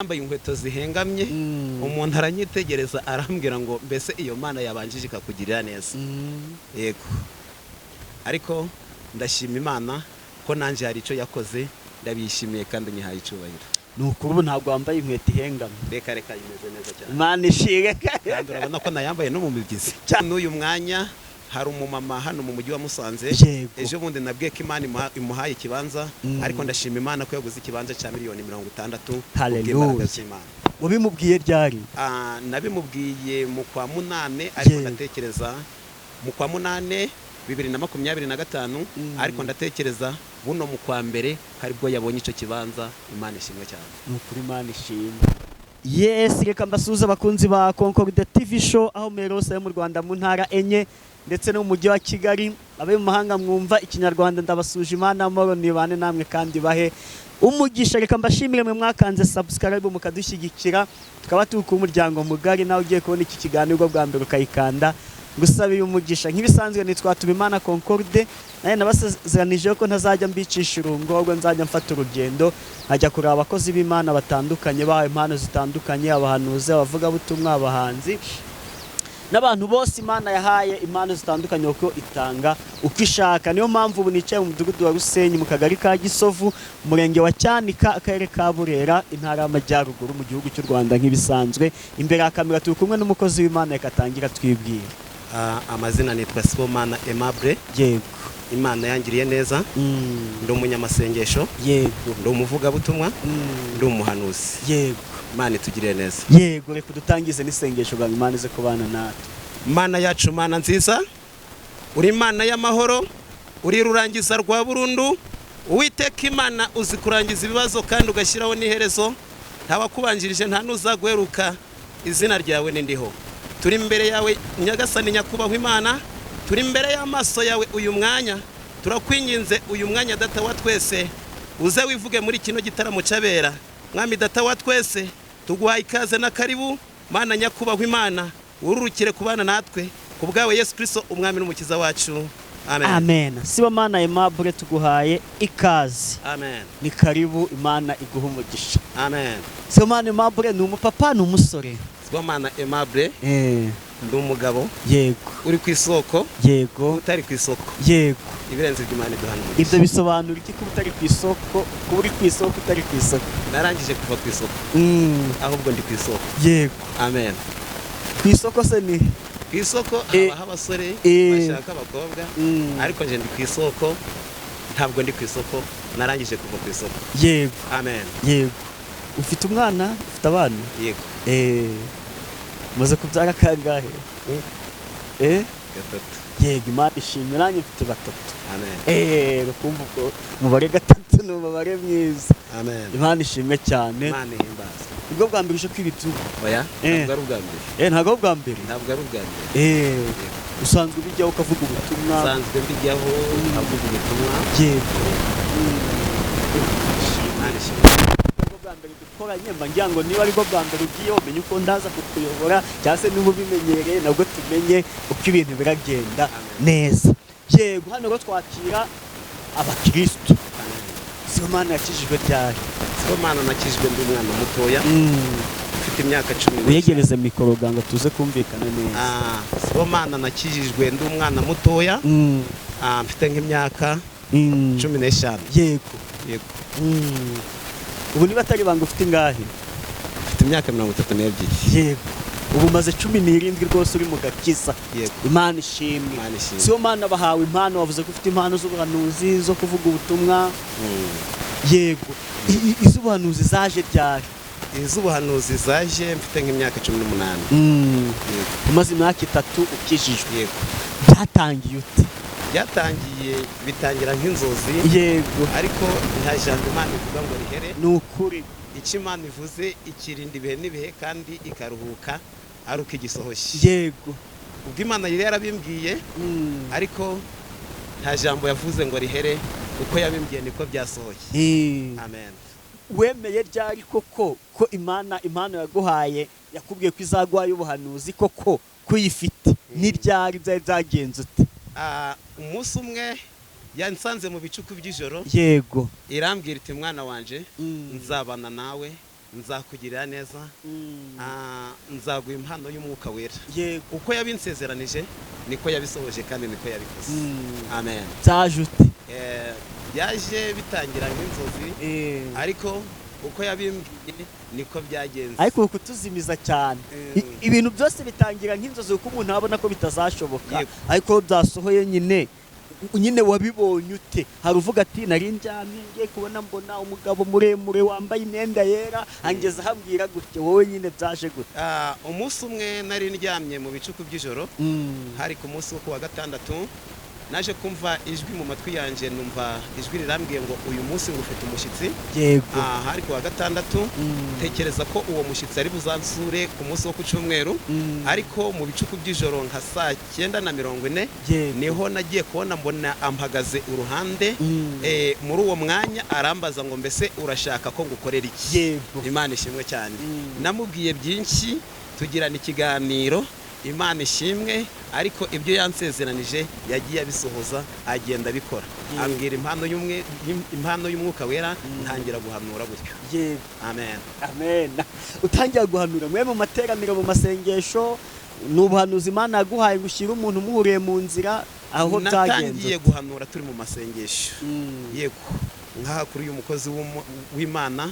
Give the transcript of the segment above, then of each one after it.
yambaye inkweto zihengamye umuntu aranyitegereza arambwira ngo mbese iyo mana yabanjije ikakugirira neza yego ariko ndashima Imana ko nanje hari ico yakoze ndabishimiye kandi nyihaye icubahiro nuko ubu ntabwo wambaye inkweto ihengamye reka imeze neza cyane Imana ishire kandi urabona ko nayambaye no mu mibyizi n'uyu mwanya hari umumama hano mu mujyi wa Musanze ejo bundi nabwiye ko Imana imuhaye ikibanza ariko ndashima Imana ko yaguze ikibanza cya miliyoni 60. Haleluya. Ubimubwiye ryari? Nabimubwiye mu kwa munane ariko ndatekereza mu kwa munane 2025 ariko ndatekereza buno mu kwa mbere haribwo yabonye ico kibanza. Imana ishimwe cyane. Nukuri Imana ishimwe. Yes, reka mbasuza abakunzi ba Concorde TV show aho merose yo mu Rwanda mu ntara enye ndetse no mu mujyi wa Kigali. Abe mu mahanga mwumva ikinyarwanda ndabasuje Imana amahoro nibane namwe kandi bahe umugisha. Reka mbashimire mwe mwakanze subscribe mukadushyigikira tukaba turi ku muryango mugari nawe ugiye kubona iki kiganiro bwa mbere ukayikanda gusabiye umugisha. Nk'ibisanzwe nitwa Tubimana Concorde naye nabasezanije ko ntazajya mbicisha irungo ahubwo nzajya mfata urugendo nkajya kureba abakozi b'Imana batandukanye bahawe impano zitandukanye, abahanuzi, abavuga butumwa, abahanzi n'abantu bose Imana yahaye impano zitandukanye uko itanga uko ishaka. Niyo mpamvu ubu nicaye mu mudugudu wa Rusenyi mu kagari ka Gisovu umurenge wa Cyanika akarere ka Burera intara y'Amajyaruguru mu gihugu cy'u Rwanda. Nk'ibisanzwe imbere ya kamera turi kumwe n'umukozi w'Imana yakatangira twibwira. Amazina nitwa Sibomana Aimable. Yego. Imana yangiriye neza. Ndi umunyamasengesho. Yego. Ndi umuvuga butumwa. Ndi umuhanuzi. Yego. Imana itugirire neza. Yego, reka dutangize n'isengesho bwa Imana ize kubana natwe. Mana yacu, Mana nziza, uri Imana y'amahoro, uri rurangiza rwa burundu. Uwiteka Imana uzi kurangiza ibibazo kandi ugashyiraho n'iherezo. Ntawakubanjirije nta nuzagweruka, izina ryawe nindiho. Turi imbere yawe Nyagasani nyakubahwa Imana, turi imbere y'amaso yawe uyu mwanya. Turakwinginze uyu mwanya Data wa twese uze wivuge muri kino gitaramo cyabera. Mwami Data wa twese tuguhaye ikaze na karibu. Mana nyakubahwa Imana ururukire kubana natwe kubwawe Yesu Kristo umwami n'umukiza wacu. Amen. Amen. Sibomana Aimable tuguhaye ikaze. Amen. Ni karibu, Imana iguha umugisha. Amen. Sibomana Aimable ni umupapa ni umusore? Sibomana Aimable ndi umugabo. Yego. Uri ku isoko. Yego. Utari ku isoko. Yego. Ibirenze by'Imana duhanura. Ibyo bisobanura iki ko utari ku isoko, ko uri ku isoko utari ku isoko? Narangije kuva ku isoko. Ahubwo ndi ku isoko. Yego. Amen. Ku isoko se ni ku isoko haba abasore bashaka abakobwa ariko nje ndi ku isoko ntabwo ndi ku isoko narangije kuva ku isoko. Yego. Amen. Yego. Ufite umwana, ufite abana? Yego. Muze kubyara kangahe? Gatatu. Yego, Imana ishimwe nanjye mfite batatu. Amen. Rukumva ko umubare gatatu ni umubare mwiza. Amen. Imana ishimwe cyane. Imana ihimbaza. Ubwo bwa mbere uje kwibitu? Oya, ntabwo ari ubwa mbere. Ntabwo ubwa mbere. Ntabwo ari ubwa mbere. Usanzwe bijyaho ukavuga ubutumwa? Usanzwe bijyaho ukavuga ubutumwa. Yego. Imana ishimwe. Bwa mbere dukoranye mba ngira ngo niba aribwo bwa mbere ugiye umenye uko ndaza kukuyobora cyangwa se niba ubimenyereye nabwo tumenye uko ibintu biragenda neza. Yego, hano rero twakira abakristo. Sibomana yakijijwe ryari? Sibomana nakijijwe ndi umwana mutoya ufite imyaka 10. Uyegereze mikoro ganga tuze kumvikana neza. Sibomana nakijijwe ndi umwana mutoya mfite nk'imyaka 15. Yego. Yego. Ubu niba atari banga ufite ingahe? Mfite imyaka 32. Yego. Ubu maze 17 rwose uri mu gakiza. Yego. Imana ishimwe. Sibomana bahawe impano, wavuze ko ufite impano z'ubuhanuzi zo kuvuga ubutumwa. Yego. Iz'ubuhanuzi zaje ryari? Iz'ubuhanuzi zaje mfite nk'imyaka 18. Yego. Umaze imyaka 3 ukijijwe. Yego. Byatangiye ute? Byatangiye bitangira nk'inzozi. Yego. Ariko nta jambo Imana ivuga ngo rihere. Nukuri. Icyo Imana ivuze ikirinda ibihe n'ibihe kandi ikaruhuka ari uko igisohoshye. Yego. Ubwo Imana yari yarabimbwiye ariko nta jambo yavuze ngo rihere uko yabimbwiye niko byasohoye. Amen. Wemeye ryari koko ko Imana impano yaguhaye yakubwiye ko izaguhaye ubuhanuzi koko kuyifite ni ryari byari byagenze ute? Umunsi umwe yansanze mu bicuku by'ijoro. Yego. Irambwira iti mwana wanje nzabana nawe nzakugirira neza, nzaguha impano y'umwuka wera. yego uko yabinsezeranije niko yabisohoje kandi niko yabikoze. Amen. byaje ute Byaje bitangira nk'inzozi, ariko uko yabimbwiye niko byagenze. ariko kutuzimiza cyane ibintu byose bitangira nk'inzozi kuko umuntu abona ko bitazashoboka, Yego. ariko byasohoye nyine wabibonye ute? Hari uvuga ati nari ndyamye ngiye kubona mbona umugabo muremure wambaye imyenda yera angeza ahambwira gutya, wowe nyine byaje gute? Umunsi umwe nari ndyamye mu bicuku by'ijoro, hari ku munsi wo kuwa gatandatu, naje kumva ijwi mu matwi yanjye, numva ijwi rirambwiye ngo uyu munsi ngufite umushyitsi. Yego. Hari kuwa gatandatu, tekereza ko uwo mushyitsi ari buzansure ku munsi wo ku cyumweru, ariko mu bicuku by'ijoro nka saa 9:40 niho nagiye kubona mbona ampagaze uruhande. Muri uwo mwanya arambaza ngo mbese urashaka ko ngukorera iki? Yego. Imana ishimwe cyane. Namubwiye byinshi, tugirana ikiganiro, Imana ishimwe, ariko ibyo yansezeranije yagiye abisohoza, agenda abikora. Ambwira impano y'umwuka wera, ntangira guhanura gutyo. Yego. Amen. Amen. Utangira guhanura mwe mu materaniro, mu masengesho, n'ubuhanuzi Imana yaguhaye gushyira umuntu muhuriye mu nzira, aho byagenze? Natangiye guhanura turi mu masengesho. Yego. Nkaha kuri uyu mukozi w'Imana,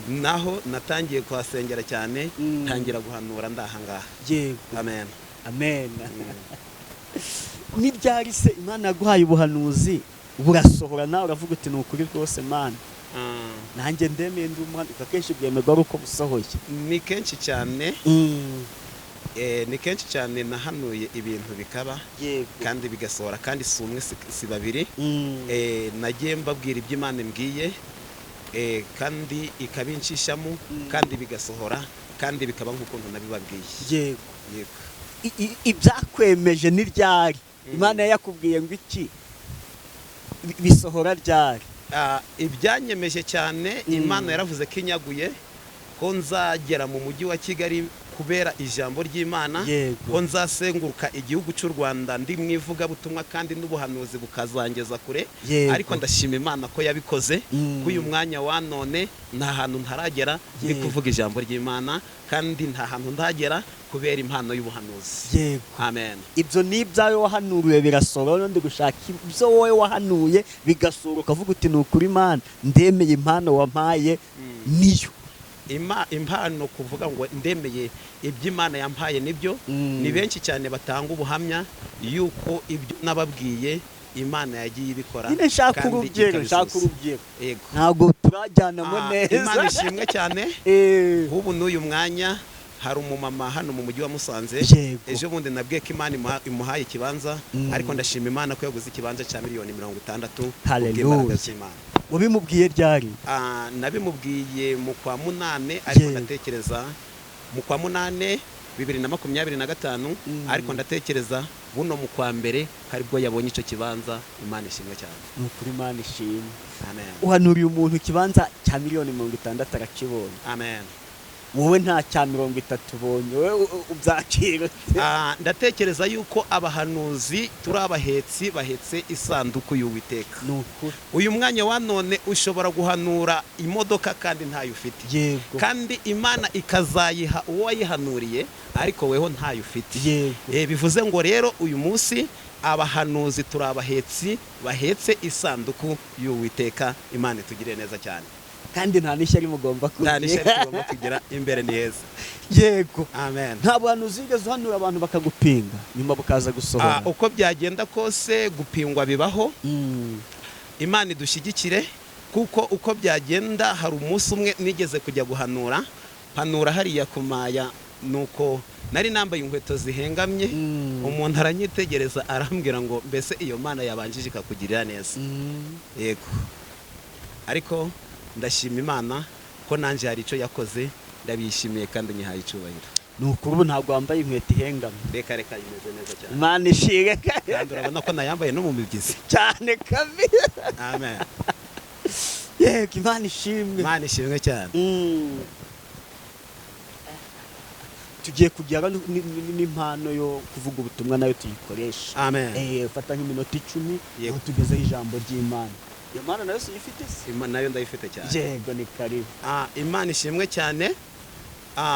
naho natangiye kuhasengera cyane, ntangira guhanura ndahangaha. Yego. Amen. Amen. Ni ryari se Imana yaguhaye ubuhanuzi burasohora nawe uravuga uti ni ukuri rwose Mana, nanjye ndemeye ndi umuhanuzi? Akenshi bwemerwa ari uko busohoye. Ni kenshi cyane. Ni kenshi cyane nahanuye ibintu bikaba, kandi bigasohora, kandi si umwe si babiri. Nagiye mbabwira ibyo Imana imbwiye, kandi ikabinshishamo, kandi bigasohora, kandi bikaba nk'ukuntu nabibabwiye. Yego. Yego. Ibyakwemeje ni ryari? Imana yakubwiye ngo iki bisohora ryari? Ibyanyemeje cyane, Imana yaravuze ko inyaguye ko nzagera mu mujyi wa Kigali kubera ijambo ry'Imana, ko nzasenguruka igihugu cy'u Rwanda ndi mu ivugabutumwa, kandi n'ubuhanuzi bukazangeza kure. Ariko ndashima Imana ko yabikoze, ko uyu mwanya wa none nta hantu ntaragera ndi kuvuga ijambo ry'Imana, kandi nta hantu ndagera kubera impano y'ubuhanuzi. Yego. Amen. Ibyo ni ibyawe wahanuriwe birasohora, ndi gushaka ibyo wowe wahanuye bigasohora, ukavuga uti ni ukuri Imana ndemeye impano wampaye niyo. Impano kuvuga ngo ndemeye ibyo Imana yampaye nibyo. Ni benshi cyane batanga ubuhamya yuko ibyo nababwiye Imana yagiye ibikora. Nyine nshaka urugero. Yego. Ntabwo turajyanamo neza. Imana ishimwe cyane. Ubu n'uyu mwanya hari umumama hano mu mujyi wa Musanze, ejo bundi nabwiye ko Imana imuhaye ikibanza, ariko ndashima Imana ko yaguze ikibanza cya miliyoni 60. Haleluya. Wabimubwiye ryari? Nabimubwiye mu kwa munane, ariko ndatekereza mu kwa munane 2025, ariko ndatekereza buno mu kwa mbere haribwo yabonye icyo kibanza. Imana ishimwe cyane. Ni ukuri Imana ishimwe. Amen. Uhanuriye umuntu ikibanza cya miliyoni 60 arakibonye. Amen. Wowe nta cya 30 ubonye, wowe ubyakira? Ndatekereza yuko abahanuzi turi abahetsi bahetse isanduku y'Uwiteka. Uyu mwanya wa none ushobora guhanura imodoka kandi ntayo ufite. Yego. Kandi Imana ikazayiha uwo wayihanuriye, ariko weho ntayo ufite. Yego. Bivuze ngo rero uyu munsi abahanuzi turi abahetsi bahetse isanduku y'Uwiteka. Imana itugirire neza cyane. Kandi nta n'ishyari mugomba kugira imbere ni heza. Yego. Amen. Nta buhanuzi wigeze uhanura abantu bakagupinga nyuma bukaza gusohora? Uko byagenda kose gupingwa bibaho. Imana idushyigikire, kuko uko byagenda, hari umunsi umwe nigeze kujya guhanura, panura hariya kumaya, nuko nari nambaye inkweto zihengamye, umuntu aranyitegereza arambwira ngo mbese iyo Mana yabanjije ikakugirira neza. Yego. Ariko ndashima Imana ko nanje hari icyo yakoze, ndabishimiye kandi nyihaye icyubahiro. Ni ukuri ubu ntabwo wambaye inkweto ihengamye? Reka imeze neza cyane. Imana ishimwe. Kandi urabona ko nayambaye no mu mibyizi cyane kabisa. Amen. Yego. Imana ishimwe. Imana ishimwe cyane. Tugiye kujyana n'impano yo kuvuga ubutumwa nayo tuyikoresha. Amen. Fata nk'iminota 10 aho tugezeho ijambo ry'Imana. iyo mana nayo uyifite se? nayo ndayifite cyane. Yego, ni karibu. Imana ishimwe cyane.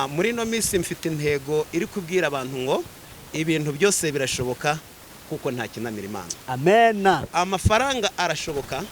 Muri no minsi mfite intego iri kubwira abantu ngo ibintu byose birashoboka kuko nta kinamira Imana. Amen. Amafaranga arashoboka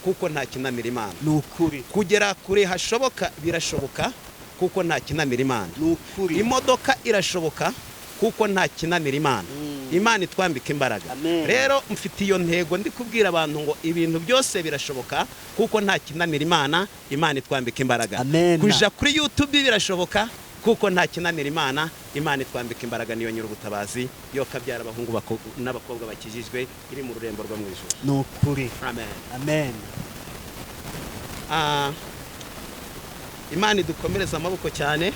kuko nta kinamira Imana. Nukuri. Kugera kure hashoboka birashoboka kuko nta kinamira Imana. Nukuri. Imodoka irashoboka kuko nta kinamira Imana. Imana itwambika imbaraga. Rero mfite iyo ntego ndi kubwira abantu ngo ibintu byose birashoboka kuko nta kinamira Imana. Imana itwambika imbaraga. Kuja kuri YouTube birashoboka kuko nta kinamira Imana. Imana itwambika imbaraga, niyo nyir'ubutabazi, yo kabyara abahungu n'abakobwa bakijijwe, iri mu rurembo rwo mu ijuru. Nukuri. Amen. Amen. Imana idukomereza amaboko cyane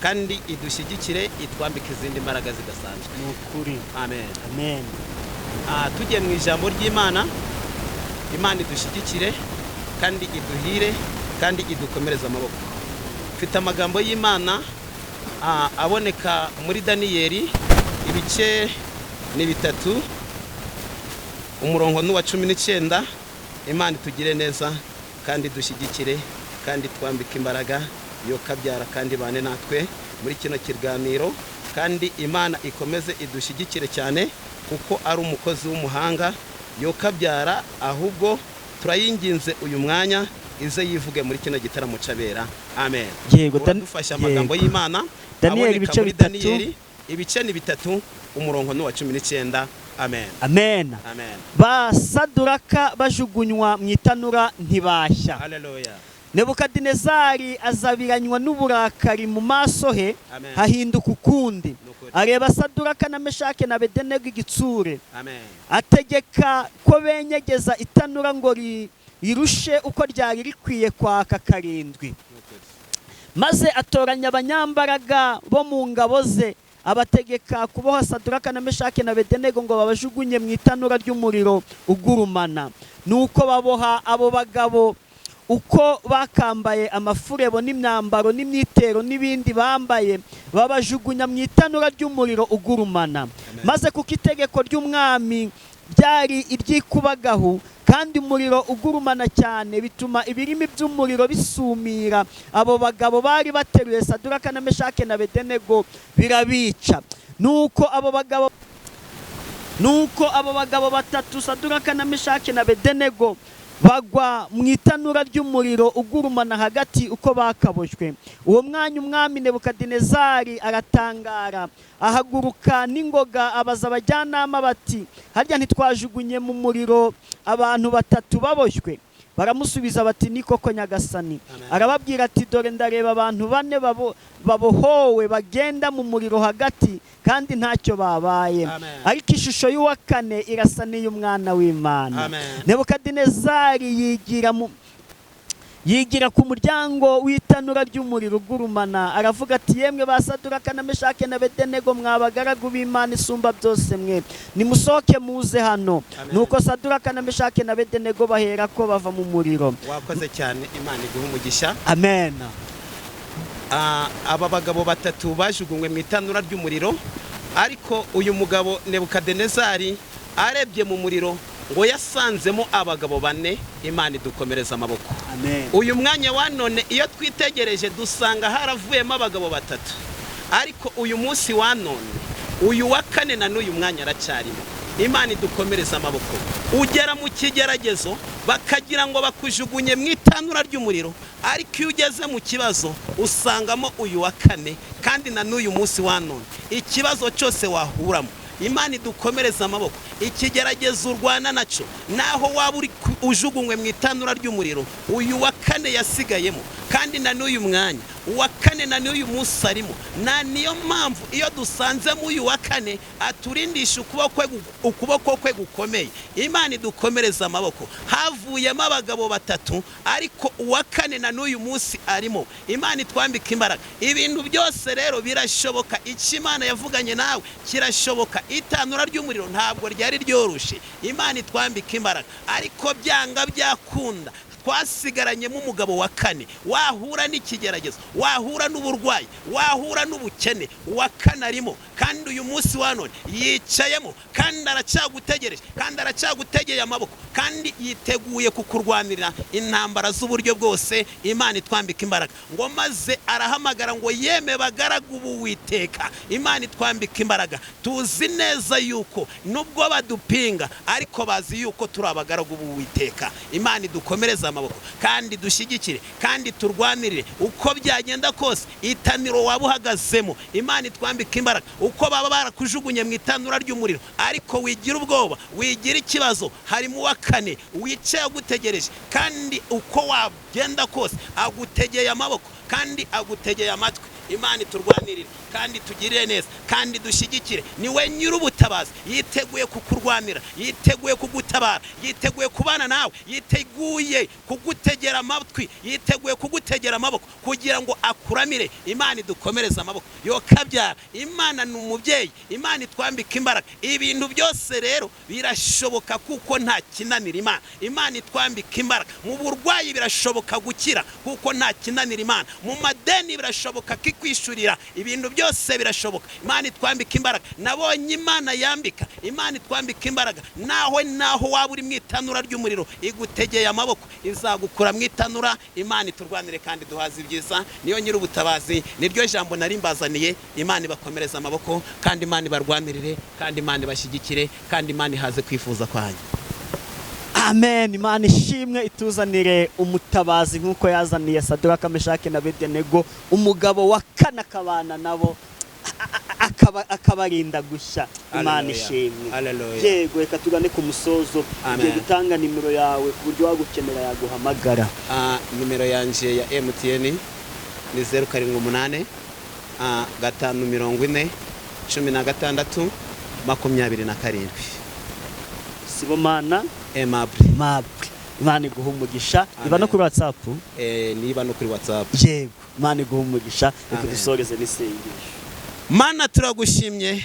kandi idushyigikire, itwambike izindi mbaraga zidasanzwe. Nukuri. Amen. Amen. Tugiye mu ijambo ry'Imana. Imana idushyigikire kandi iduhire kandi idukomereza amaboko. Mfite amagambo y'Imana aboneka muri Daniyeli ibice ni 3 umurongo n'uwa 19. Imana itugire neza kandi dushyigikire kandi twambike imbaraga, yo kabyara kandi bane natwe muri kino kiganiro, kandi Imana ikomeze idushyigikire cyane kuko ari umukozi w'umuhanga, yo kabyara. Ahubwo turayinginze uyu mwanya ize yivuge muri kino gitaramo cabera. Amen. Yego, dufasha amagambo y'Imana. Daniyeli ibice bitatu. Ibice ni 3 umurongo n'uwa 19. Amen. Amen. Amen. Basaduraka bajugunywa mu itanura ntibashya. Haleluya. Nebukadinezari azabiranywa n'uburakari mu maso he, hahinduka ukundi. Areba Saduraka na Meshake na Abedenego igitsure. Amen. Ategeka ko benyegeza itanura ngo rirushe uko ryari rikwiye kwaka 7. Maze atoranya abanyambaraga bo mu ngabo ze, abategeka kuboha Saduraka na Meshake na Abedenego ngo babajugunye mu itanura ry'umuriro ugurumana. Nuko baboha abo bagabo uko bakambaye amafurebo n'imyambaro n'imyitero n'ibindi bambaye, babajugunya mu itanura ry'umuriro ugurumana. Maze kuko itegeko ry'umwami byari iryikubagahu kandi umuriro ugurumana cyane, bituma ibirimi by'umuriro bisumira abo bagabo bari bateruye Saduraka na Meshake na Abedenego birabica. Nuko abo bagabo batatu Saduraka na Meshake na Abedenego bagwa mu itanura ry'umuriro ugurumana hagati uko bakaboshywe. Uwo mwanya umwami Nebukadinezari aratangara, ahaguruka n'ingoga abaza abajyanama bati, harya ntitwajugunye mu muriro abantu 3 baboshywe? Baramusubiza bati, ni koko nyagasani. Arababwira ati, dore ndareba abantu 4 babohowe bagenda mu muriro hagati kandi ntacyo babaye. Ariko ishusho y'uwa 4 irasa n'iy'umwana w'Imana. Nebukadinezari yigira ku muryango w'itanura ry'umuriro ugurumana, aravuga ati, yemwe ba Saduraka na Meshake na Abedenego, mwabagaragu b'Imana isumba byose mwe, nimusohoke muze hano. Nuko Saduraka na Meshake na Abedenego bahera ko bava mu muriro. Wakoze cyane, Imana iguhe umugisha. Amen. Aba bagabo 3 bajugunywe mu itanura ry'umuriro, ariko uyu mugabo Nebukadinezari arebye mu muriro ngo yasanzemo abagabo 4. Imana idukomereza amaboko. Amen. Uyu mwanya wa none iyo twitegereje dusanga haravuyemo abagabo 3, ariko uyu munsi wa none uyu wa 4 na n'uyu mwanya aracyarimo. Imana idukomereza amaboko. Ugera mu kigeragezo bakagira ngo bakujugunye mu itanura ry'umuriro, ariko iyo ugeze mu kibazo usangamo uyu wa 4 kandi na n'uyu munsi wa none ikibazo cyose wahuramo. Imana idukomereza amaboko. Ikigeragezo urwana naco naho waba uri ujugunywe mu itanura ry'umuriro, uyu wa 4 yasigayemo kandi na n'uyu mwanya uwa 4 na n'uyu munsi arimo. Na niyo mpamvu iyo dusanze mu uyu wa 4 aturindisha ukuboko kwe gukomeye. Imana idukomereza amaboko. Havuyemo abagabo 3, ariko uwa 4 na n'uyu munsi arimo. Imana itwambika imbaraga. Ibintu byose rero birashoboka. Icyo Imana yavuganye nawe kirashoboka. Itanura ry'umuriro ntabwo ryari ryoroshe. Imana itwambika imbaraga, ariko byanga byakunda twasigaranyemo umugabo wa 4. Wahura n'ikigeragezo, wahura n'uburwayi, wahura n'ubukene, uwa 4 arimo kandi uyu munsi wa none yicayemo kandi aracyagutegereje kandi aracyagutegeye amaboko kandi yiteguye kukurwanirira intambara z'uburyo bwose. Imana itwambika imbaraga ngo maze arahamagara ngo yeme bagaragu b'Uwiteka. Imana itwambika imbaraga. Tuzi neza yuko nubwo badupinga ariko bazi yuko turi abagaragu b'Uwiteka. Imana idukomereza amaboko kandi dushyigikire kandi turwanirire uko byagenda kose. Itaniro waba uhagazemo, Imana itwambika imbaraga. Uko baba barakujugunye mu itanura ry'umuriro ariko wigira ubwoba, wigira ikibazo, harimo uwa kane wicaye agutegereje kandi uko wagenda kose agutegeye amaboko kandi agutegeye amatwi. Imana iturwanirire kandi tugirire neza kandi dushyigikire. Niwe nyir'ubutabazi, yiteguye kukurwanira, yiteguye kugutabara, yiteguye kubana nawe, yiteguye kugutegera amatwi, yiteguye kugutegera amaboko kugira ngo akuramire. Imana idukomereza amaboko yo kabyara. Imana ni umubyeyi. Imana itwambika imbaraga. Ibintu byose rero birashoboka kuko nta kinanira Imana. Imana itwambika imbaraga. Mu burwayi birashoboka gukira kuko nta kinanira Imana. Mu madeni birashoboka kwishurira. Ibintu byose birashoboka. Imana itwambika imbaraga. Nabonye Imana yambika. Imana itwambika imbaraga. Naho waba uri mu itanura ry'umuriro igutegeye amaboko, izagukura mu itanura. Imana iturwanire kandi duhaze ibyiza. Niyo nyir'ubutabazi. Niryo jambo nari mbazaniye. Imana ibakomereza amaboko kandi Imana ibarwanirire kandi Imana ibashyigikire kandi Imana ihaze kwifuza kwanyu. Amen. Imana ishimwe ituzanire umutabazi nk'uko yazaniye Sadraka, Meshaki na Abedenego, umugabo wa kane akabana nabo akabarinda gushya. Imana ishimwe. Yego, reka tugane ku musozo. Ugiye gutanga nimero yawe ku buryo wagukenera yaguhamagara. Nimero yanje ya MTN ni 078 540 16 27. Sibomana Aimable. Imana iguha umugisha. Iba no kuri WhatsApp? Niba no kuri WhatsApp. Yego, Imana iguha umugisha. Reka dusoreze n'isengesho. Mana turagushimye.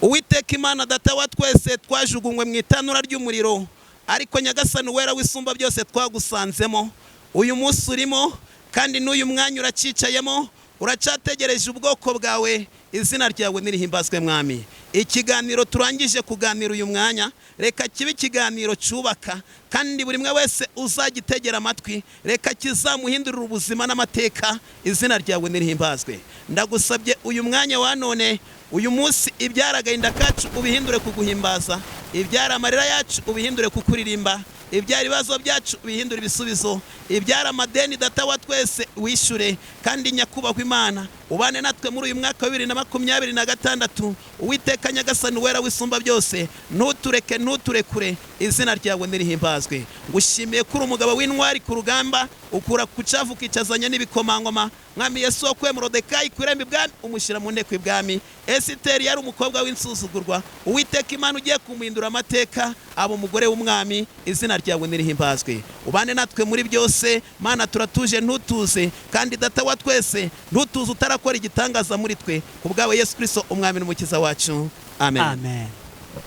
Uwiteka Imana data wa twese twajugunywe mu itanura ry'umuriro ariko Nyagasani wera wisumba byose twagusanzemo. Uyu munsi urimo kandi n'uyu mwanya uracicayemo, uracategereje ubwoko bwawe. Izina ryawe nirihimbazwe Mwami. Ikiganiro turangije kuganira uyu mwanya, reka kibe ikiganiro cyubaka kandi buri mwe wese uzagitegera amatwi, reka kizamuhindurira ubuzima n'amateka. Izina ryawe nirihimbazwe. Ndagusabye uyu mwanya wa none, uyu munsi ibyara agahinda kacu ubihindure kuguhimbaza, ibyara amarira yacu ubihindure kukuririmba, ibyara ibibazo byacu ubihindure ibisubizo, ibyara amadeni data wa twese wishure kandi nyakubahwa Imana ubane natwe muri uyu mwaka wa 2026. Uwiteka Nyagasani wera wisumba byose, ntutureke ntuturekure. Izina ryawe nirihimbazwe. Ngushimiye kuri umugabo w'intwari ku rugamba, ukura kucavu kicazanya n'ibikomangoma. Mwami Yesu wakwe Morodekayi kwirembe bwami umushyira mu nteko ibwami. Esiteri yari umukobwa w'insuzugurwa, Uwiteka Imana ugiye kumuhindura amateka abo umugore w'umwami. Izina ryawe nirihimbazwe. Ubane natwe muri byose. Mana turatuje ntutuze kandi data wa twese ntutuze utarakora igitangaza muri twe. Kubwawe Yesu Kristo umwami n'umukiza wacu. Amen. Amen.